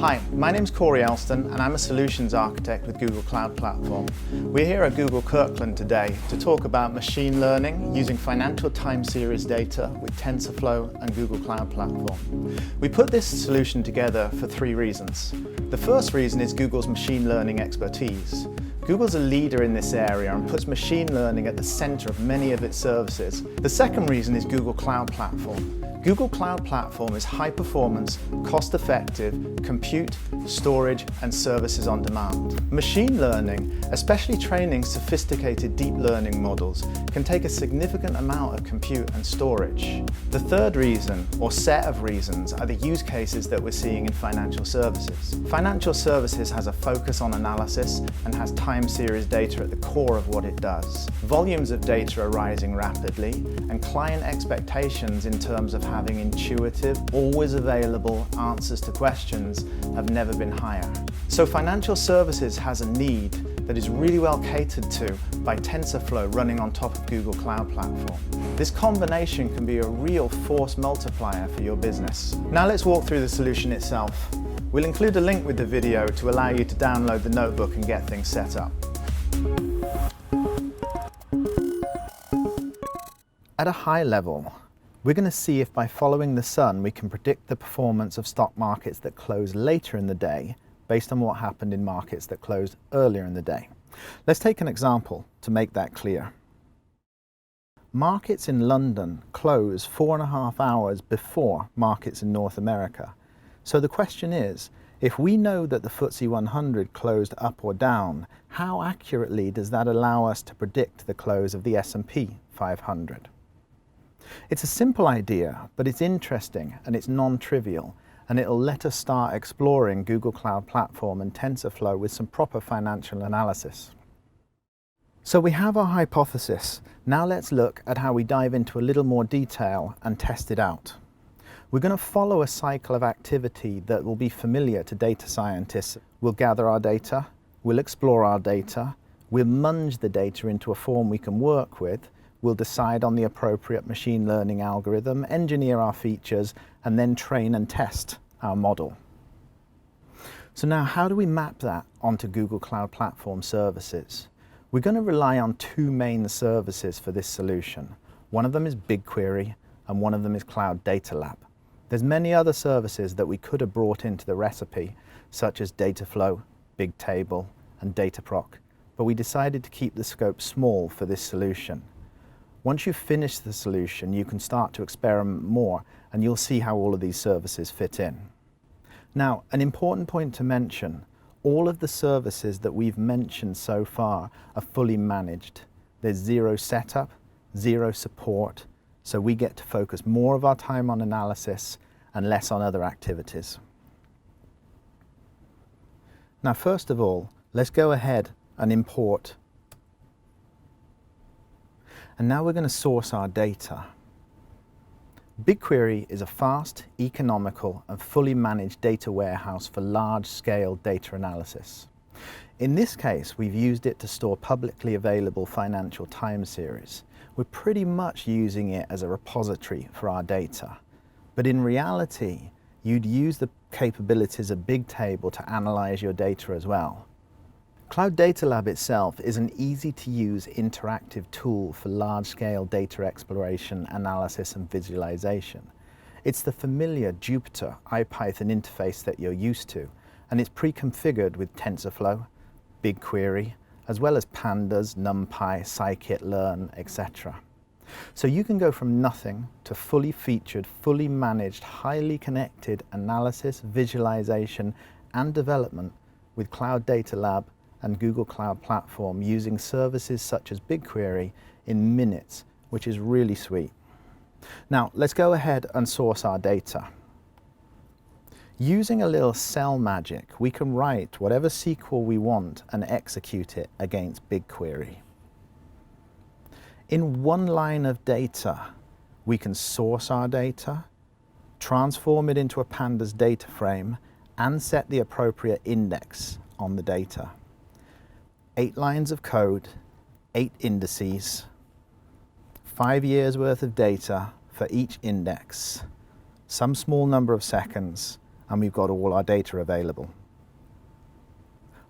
Hi, my name's Corey Elston and I'm a solutions architect with Google Cloud Platform. We're here at Google Kirkland today to talk about machine learning using financial time series data with TensorFlow and Google Cloud Platform. We put this solution together for three reasons. The first reason is Google's machine learning expertise. Google's a leader in this area and puts machine learning at the center of many of its services. The second reason is Google Cloud Platform. Google Cloud Platform is high performance, cost-effective compute, storage, and services on demand. Machine learning, especially training sophisticated deep learning models, can take a significant amount of compute and storage. The third reason, or set of reasons, are the use cases that we're seeing in financial services. Financial services has a focus on analysis and has time series data at the core of what it does. Volumes of data are rising rapidly, and client expectations in terms of having intuitive, always available answers to questions have never been higher. So financial services has a need that is really well catered to by TensorFlow running on top of Google Cloud Platform. This combination can be a real force multiplier for your business. Now let's walk through the solution itself. We'll include a link with the video to allow you to download the notebook and get things set up. At a high level, we're going to see if by following the sun we can predict the performance of stock markets that close later in the day based on what happened in markets that closed earlier in the day. Let's take an example to make that clear. Markets in London close 4.5 hours before markets in North America. So the question is, if we know that the FTSE 100 closed up or down, how accurately does that allow us to predict the close of the S&P 500? It's a simple idea, but it's interesting and it's non-trivial, and it'll let us start exploring Google Cloud Platform and TensorFlow with some proper financial analysis. So we have our hypothesis. Now let's look at how we dive into a little more detail and test it out. We're going to follow a cycle of activity that will be familiar to data scientists. We'll gather our data, we'll explore our data, we'll munge the data into a form we can work with, we'll decide on the appropriate machine learning algorithm, engineer our features, and then train and test our model. So now how do we map that onto Google Cloud Platform services? We're going to rely on two main services for this solution. One of them is BigQuery and one of them is Cloud Data Lab. There's many other services that we could have brought into the recipe, such as Dataflow, Bigtable, and Dataproc, but we decided to keep the scope small for this solution. Once you've finished the solution, you can start to experiment more and you'll see how all of these services fit in. Now, an important point to mention, all of the services that we've mentioned so far are fully managed. There's zero setup, zero support, so we get to focus more of our time on analysis and less on other activities. Now, first of all, let's go ahead and import. And now we're going to source our data. BigQuery is a fast, economical, and fully managed data warehouse for large-scale data analysis. In this case, we've used it to store publicly available financial time series. We're pretty much using it as a repository for our data. But in reality, you'd use the capabilities of Bigtable to analyze your data as well. Cloud Data Lab itself is an easy-to-use interactive tool for large-scale data exploration, analysis, and visualization. It's the familiar Jupyter IPython interface that you're used to, and it's pre-configured with TensorFlow, BigQuery, as well as Pandas, NumPy, scikit-learn, etc. So you can go from nothing to fully featured, fully managed, highly connected analysis, visualization, and development with Cloud Data Lab and Google Cloud Platform using services such as BigQuery in minutes, which is really sweet. Now, let's go ahead and source our data. Using a little cell magic, we can write whatever SQL we want and execute it against BigQuery. In one line of data, we can source our data, transform it into a Pandas data frame, and set the appropriate index on the data. 8 lines of code, 8 indices, 5 years worth of data for each index, some small number of seconds, and we've got all our data available.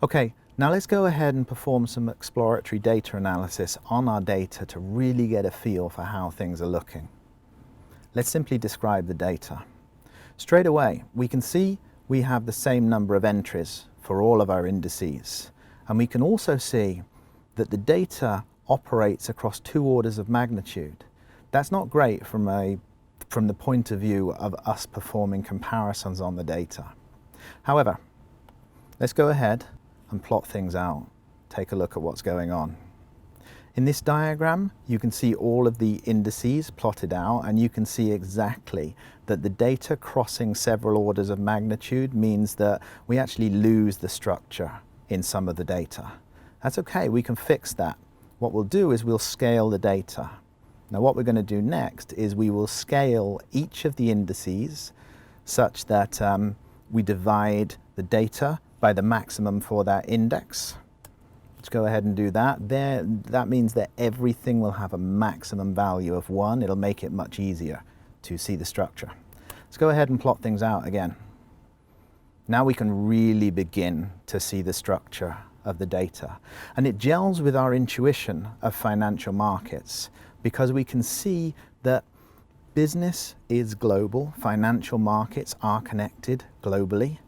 Okay, now let's go ahead and perform some exploratory data analysis on our data to really get a feel for how things are looking. Let's simply describe the data. Straight away, we can see we have the same number of entries for all of our indices, and we can also see that the data operates across 2 orders of magnitude. That's not great from the point of view of us performing comparisons on the data. However, let's go ahead and plot things out. Take a look at what's going on. In this diagram, you can see all of the indices plotted out, and you can see exactly that the data crossing several orders of magnitude means that we actually lose the structure in some of the data. That's okay, we can fix that. What we'll do is we'll scale the data. Now what we're going to do next is we will scale each of the indices such that we divide the data by the maximum for that index. Let's go ahead and do that. That means that everything will have a maximum value of 1. It'll make it much easier to see the structure. Let's go ahead and plot things out again. Now we can really begin to see the structure of the data. And it gels with our intuition of financial markets, because we can see that business is global, financial markets are connected globally.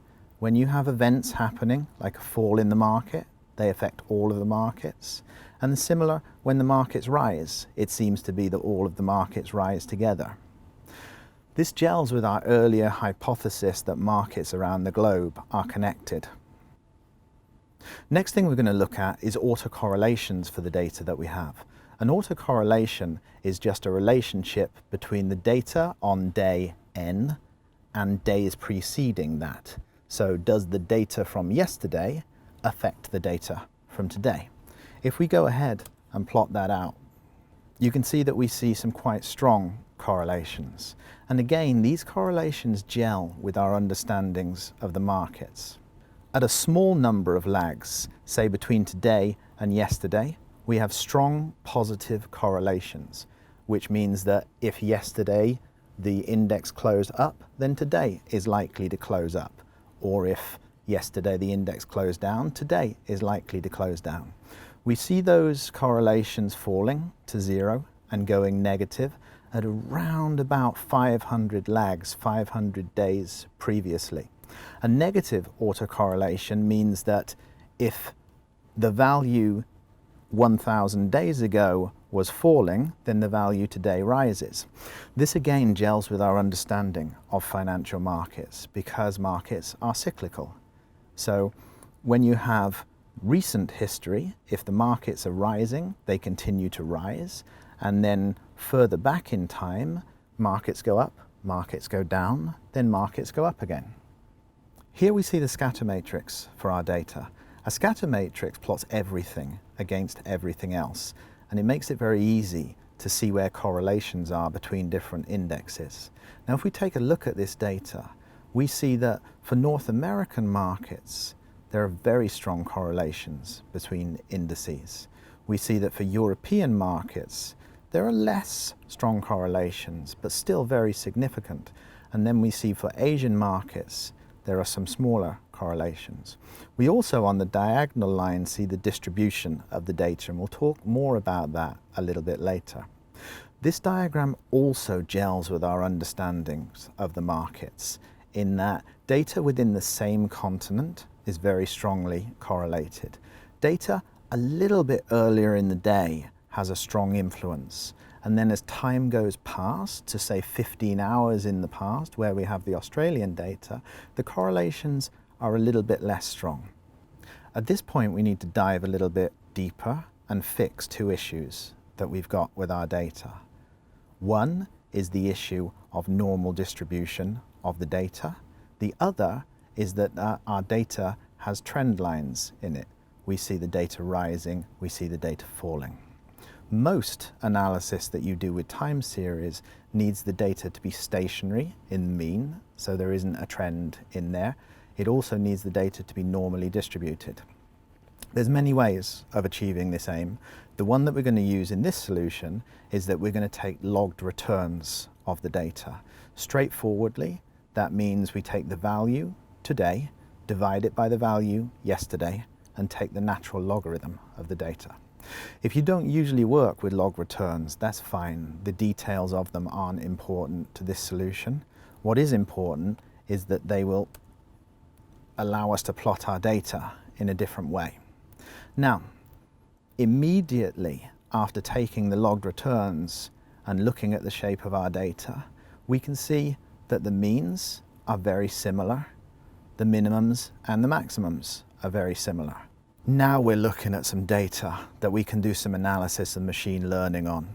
When you have events happening, like a fall in the market, they affect all of the markets. And similar, when the markets rise, it seems to be that all of the markets rise together. This gels with our earlier hypothesis that markets around the globe are connected. Next thing we're going to look at is autocorrelations for the data that we have. An autocorrelation is just a relationship between the data on day n and days preceding that. So does the data from yesterday affect the data from today? If we go ahead and plot that out, you can see that we see some quite strong correlations. And again, these correlations gel with our understandings of the markets. At a small number of lags, say between today and yesterday, we have strong positive correlations, which means that if yesterday the index closed up, then today is likely to close up. Or if yesterday the index closed down, today is likely to close down. We see those correlations falling to 0 and going negative at around about 500 lags, 500 days previously. A negative autocorrelation means that if the value 1,000 days ago was falling, then the value today rises. This again gels with our understanding of financial markets, because markets are cyclical. So when you have recent history, if the markets are rising, they continue to rise, and then further back in time, markets go up, markets go down, then markets go up again. Here we see the scatter matrix for our data. A scatter matrix plots everything against everything else, and it makes it very easy to see where correlations are between different indexes. Now, if we take a look at this data, we see that for North American markets, there are very strong correlations between indices. We see that for European markets, there are less strong correlations, but still very significant. And then we see for Asian markets, there are some smaller correlations. We also, on the diagonal line, see the distribution of the data, and we'll talk more about that a little bit later. This diagram also gels with our understandings of the markets, in that data within the same continent is very strongly correlated. Data a little bit earlier in the day has a strong influence, and then as time goes past, to say 15 hours in the past, where we have the Australian data, the correlations are a little bit less strong. At this point, we need to dive a little bit deeper and fix 2 issues that we've got with our data. One is the issue of normal distribution of the data. The other is that our data has trend lines in it. We see the data rising, we see the data falling. Most analysis that you do with time series needs the data to be stationary in the mean, so there isn't a trend in there. It also needs the data to be normally distributed. There's many ways of achieving this aim. The one that we're going to use in this solution is that we're going to take logged returns of the data. Straightforwardly, that means we take the value today, divide it by the value yesterday, and take the natural logarithm of the data. If you don't usually work with log returns, that's fine. The details of them aren't important to this solution. What is important is that they will allow us to plot our data in a different way. Now, immediately after taking the logged returns and looking at the shape of our data, we can see that the means are very similar, the minimums and the maximums are very similar. Now we're looking at some data that we can do some analysis and machine learning on.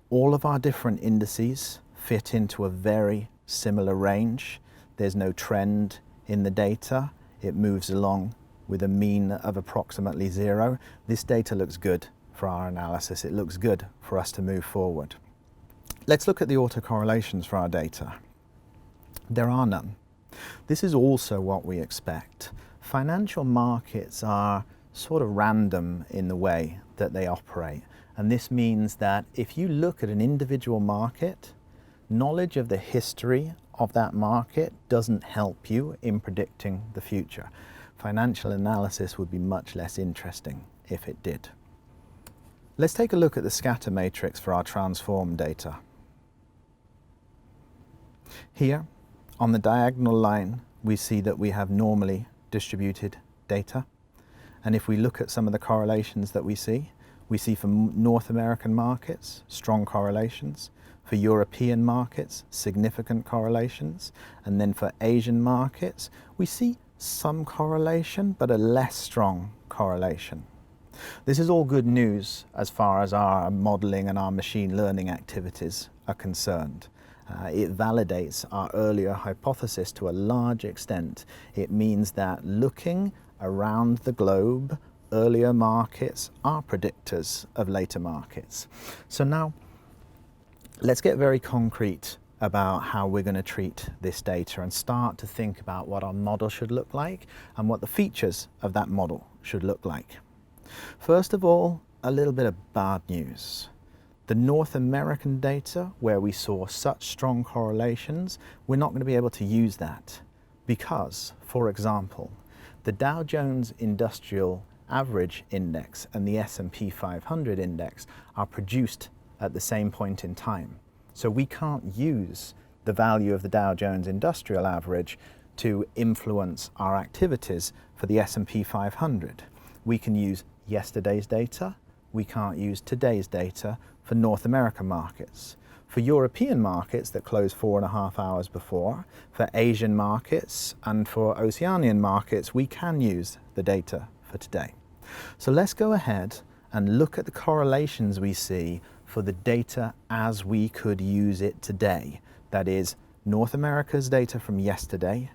All of our different indices fit into a very similar range. There's no trend in the data. It moves along with a mean of approximately 0. This data looks good for our analysis. It looks good for us to move forward. Let's look at the autocorrelations for our data. There are none. This is also what we expect. Financial markets are sort of random in the way that they operate. And this means that if you look at an individual market, knowledge of the history of that market doesn't help you in predicting the future. Financial analysis would be much less interesting if it did. Let's take a look at the scatter matrix for our transform data. Here, on the diagonal line, we see that we have normally distributed data. And if we look at some of the correlations that we see for North American markets, strong correlations. For European markets, significant correlations. And then for Asian markets, we see some correlation, but a less strong correlation. This is all good news as far as our modeling and our machine learning activities are concerned. It validates our earlier hypothesis to a large extent. It means that looking around the globe, earlier markets are predictors of later markets. So now, let's get very concrete about how we're going to treat this data and start to think about what our model should look like and what the features of that model should look like. First of all, a little bit of bad news. The North American data, where we saw such strong correlations, we're not going to be able to use that because, for example, the Dow Jones Industrial Average Index and the S&P 500 Index are produced at the same point in time. So we can't use the value of the Dow Jones Industrial Average to influence our activities for the S&P 500. We can use yesterday's data. We can't use today's data for North American markets. For European markets that close 4.5 hours before, for Asian markets and for Oceanian markets, we can use the data for today. So let's go ahead and look at the correlations we see for the data as we could use it today. That is, North America's data from yesterday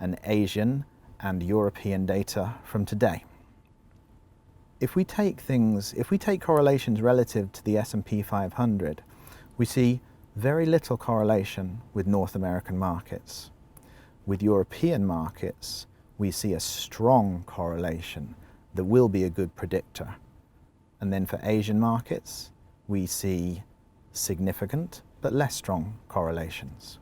and Asian and European data from today. If we take correlations relative to the S&P 500, we see very little correlation with North American markets. With European markets, we see a strong correlation that will be a good predictor. And then for Asian markets, we see significant but less strong correlations.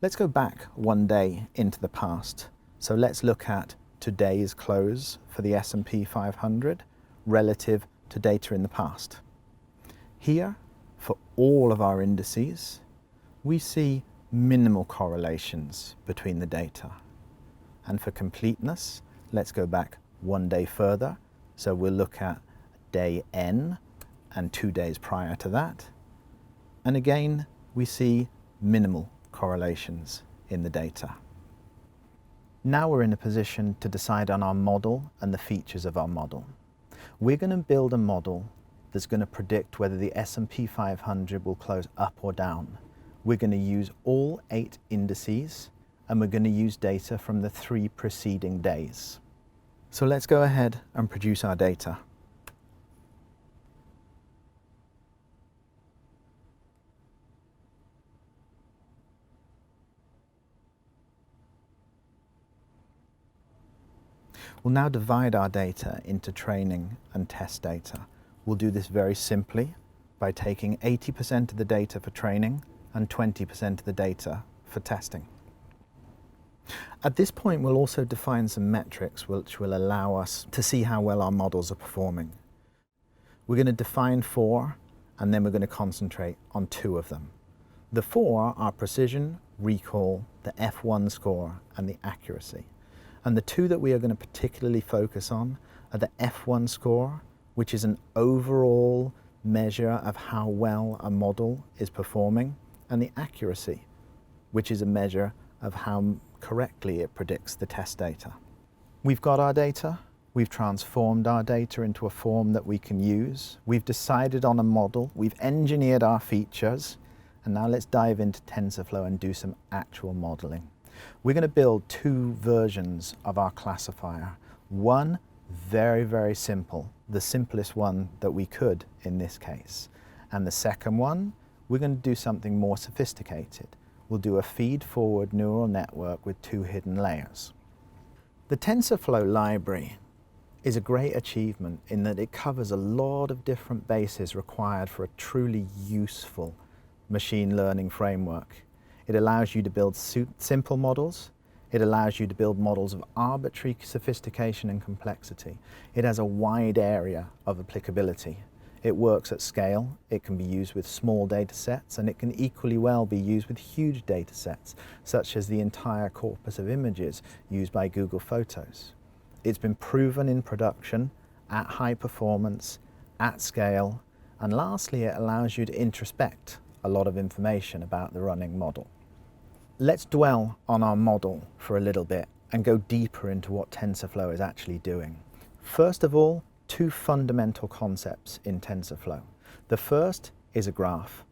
Let's go back one day into the past. So let's look at today's close for the S&P 500 relative to data in the past. Here, for all of our indices, we see minimal correlations between the data. And for completeness, let's go back one day further. So we'll look at day N and 2 days prior to that. And again, we see minimal correlations in the data. Now we're in a position to decide on our model and the features of our model. We're going to build a model that's going to predict whether the S&P 500 will close up or down. We're going to use all 8 indices, and we're going to use data from the 3 preceding days. So let's go ahead and produce our data. We'll now divide our data into training and test data. We'll do this very simply by taking 80% of the data for training and 20% of the data for testing. At this point, we'll also define some metrics which will allow us to see how well our models are performing. We're going to define 4, and then we're going to concentrate on 2 of them. The 4 are precision, recall, the F1 score, and the accuracy. And the 2 that we are going to particularly focus on are the F1 score, which is an overall measure of how well a model is performing, and the accuracy, which is a measure of how correctly it predicts the test data. We've got our data, we've transformed our data into a form that we can use, we've decided on a model, we've engineered our features, and now let's dive into TensorFlow and do some actual modeling. We're going to build 2 versions of our classifier. One, very, very simple, the simplest one that we could in this case. And the second one, we're going to do something more sophisticated. We'll do a feed-forward neural network with 2 hidden layers. The TensorFlow library is a great achievement in that it covers a lot of different bases required for a truly useful machine learning framework. It allows you to build simple models. It allows you to build models of arbitrary sophistication and complexity. It has a wide area of applicability. It works at scale. It can be used with small data sets, and it can equally well be used with huge data sets, such as the entire corpus of images used by Google Photos. It's been proven in production at high performance, at scale, and lastly, it allows you to introspect a lot of information about the running model. Let's dwell on our model for a little bit and go deeper into what TensorFlow is actually doing. First of all, 2 fundamental concepts in TensorFlow. The first is a graph.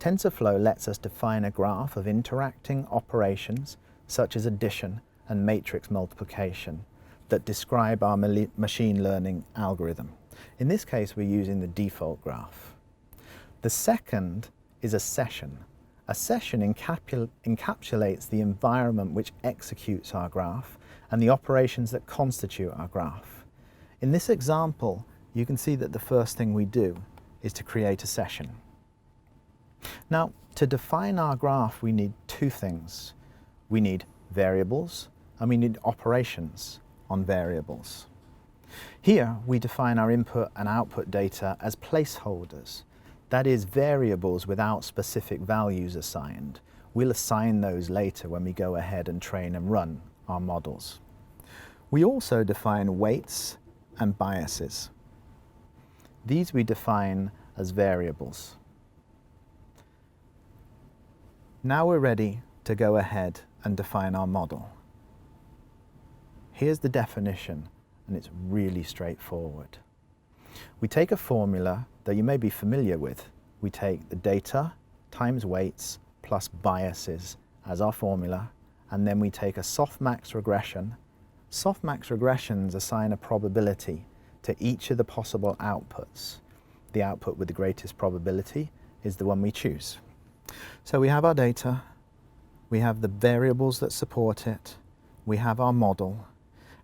TensorFlow lets us define a graph of interacting operations such as addition and matrix multiplication that describe our machine learning algorithm. In this case, we're using the default graph. The second is a session. A session encapsulates the environment which executes our graph and the operations that constitute our graph. In this example, you can see that the first thing we do is to create a session. Now, to define our graph, we need 2 things. We need variables and we need operations on variables. Here, we define our input and output data as placeholders. That is, variables without specific values assigned. We'll assign those later when we go ahead and train and run our models. We also define weights and biases. These we define as variables. Now we're ready to go ahead and define our model. Here's the definition, and it's really straightforward. We take a formula that you may be familiar with. We take the data times weights plus biases as our formula, and then we take a softmax regression. Softmax regressions assign a probability to each of the possible outputs. The output with the greatest probability is the one we choose. So we have our data, we have the variables that support it, we have our model.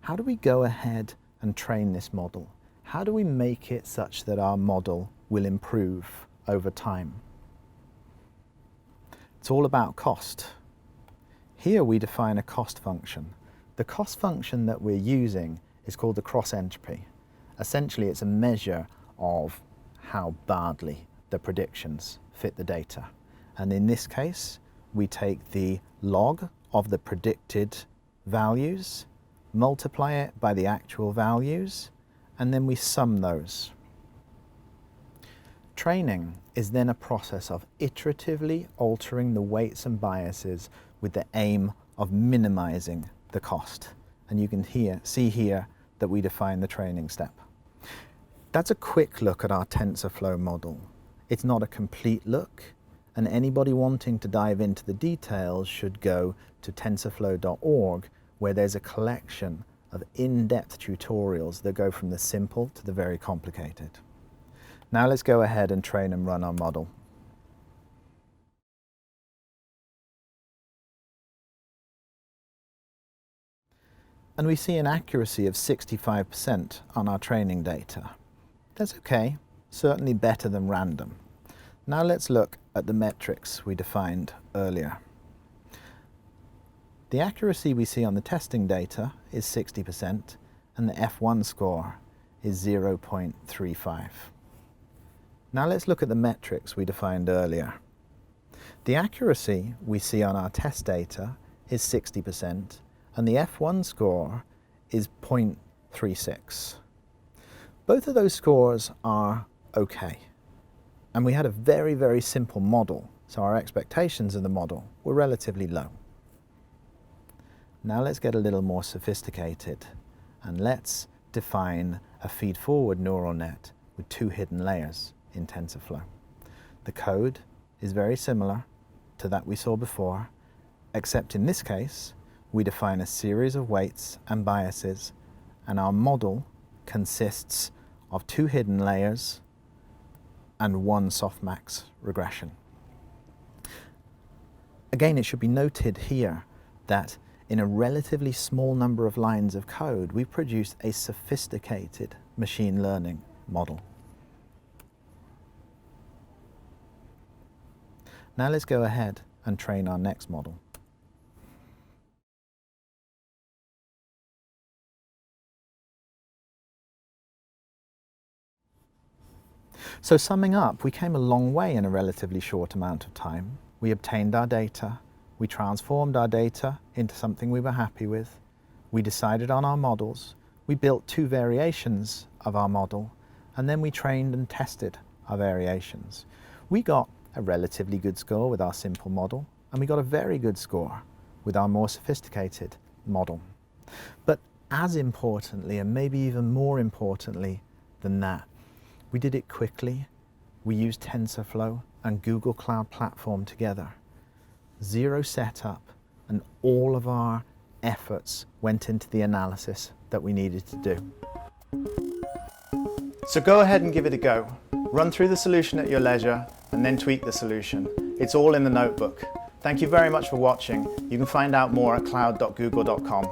How do we go ahead and train this model? How do we make it such that our model will improve over time? It's all about cost. Here we define a cost function. The cost function that we're using is called the cross entropy. Essentially, it's a measure of how badly the predictions fit the data. And in this case, we take the log of the predicted values, multiply it by the actual values, and then we sum those. Training is then a process of iteratively altering the weights and biases with the aim of minimizing the cost. And you can see here that we define the training step. That's a quick look at our TensorFlow model. It's not a complete look, and anybody wanting to dive into the details should go to tensorflow.org, where there's a collection of in-depth tutorials that go from the simple to the very complicated. Now let's go ahead and train and run our model. And we see an accuracy of 65% on our training data. That's okay, certainly better than random. Now let's look at the metrics we defined earlier. The accuracy we see on the testing data is 60%, and the F1 score is 0.35. Now let's look at the metrics we defined earlier. The accuracy we see on our test data is 60%, and the F1 score is 0.36. Both of those scores are okay. And we had a very, very simple model, so our expectations of the model were relatively low. Now let's get a little more sophisticated, and let's define a feed-forward neural net with 2 hidden layers in TensorFlow. The code is very similar to that we saw before, except in this case, we define a series of weights and biases, and our model consists of 2 hidden layers and 1 softmax regression. Again, it should be noted here that in a relatively small number of lines of code, we've produced a sophisticated machine learning model. Now let's go ahead and train our next model. So summing up, we came a long way in a relatively short amount of time. We obtained our data, we transformed our data into something we were happy with, we decided on our models, we built 2 variations of our model, and then we trained and tested our variations. We got a relatively good score with our simple model, and we got a very good score with our more sophisticated model. But as importantly, and maybe even more importantly than that, we did it quickly. We used TensorFlow and Google Cloud Platform together. 0 setup, and all of our efforts went into the analysis that we needed to do. So go ahead and give it a go. Run through the solution at your leisure and then tweak the solution. It's all in the notebook. Thank you very much for watching. You can find out more at cloud.google.com.